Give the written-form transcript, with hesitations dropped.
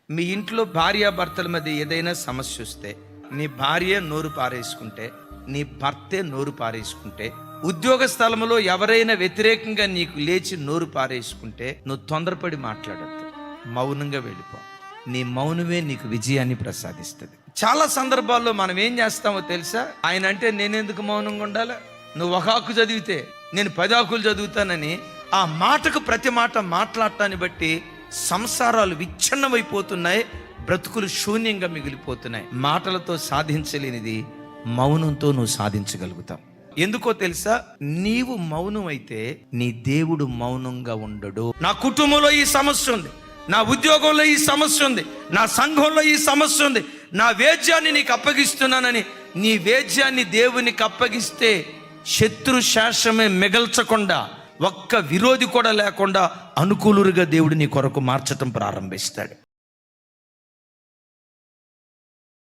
మీ ఇంట్లో భార్యాభర్తల మధ్య ఏదైనా సమస్య వస్తే, నీ భార్య నోరు పారేసుకుంటే, నీ భర్తే నోరు పారేసుకుంటే, ఉద్యోగ స్థలంలో ఎవరైనా వ్యతిరేకంగా నీకు లేచి నోరు పారేసుకుంటే, నువ్వు తొందరపడి మాట్లాడద్దు, మౌనంగా వెళ్ళిపో. నీ మౌనమే నీకు విజయాన్ని ప్రసాదిస్తుంది. చాలా సందర్భాల్లో మనం ఏం చేస్తామో తెలుసా? ఆయన అంటే నేనెందుకు మౌనంగా ఉండాలా, నువ్వు ఒక ఆకు చదివితే నేను 10 ఆకులు చదువుతానని ఆ మాటకు ప్రతి మాట మాట్లాడటాన్ని బట్టి సంసారాలు విచ్ఛిన్నమైపోతున్నాయి, బ్రతుకులు శూన్యంగా మిగిలిపోతున్నాయి. మాటలతో సాధించలేనిది మౌనంతో నువ్వు సాధించగలుగుతావు. ఎందుకో తెలుసా? నీవు మౌనం అయితే నీ దేవుడు మౌనంగా ఉండడు. నా కుటుంబంలో ఈ సమస్య ఉంది, నా ఉద్యోగంలో ఈ సమస్య ఉంది, నా సంఘంలో ఈ సమస్య ఉంది, నా వేద్యాన్ని నీకు అప్పగిస్తున్నానని నీ వేద్యాన్ని దేవునికి అప్పగిస్తే శత్రు శాసమే మిగల్చకుండా, ఒక్క విరోధి కూడా లేకుండా అనుకూలుగా దేవుడు నీ కొరకు మార్చటం ప్రారంభిస్తాడు.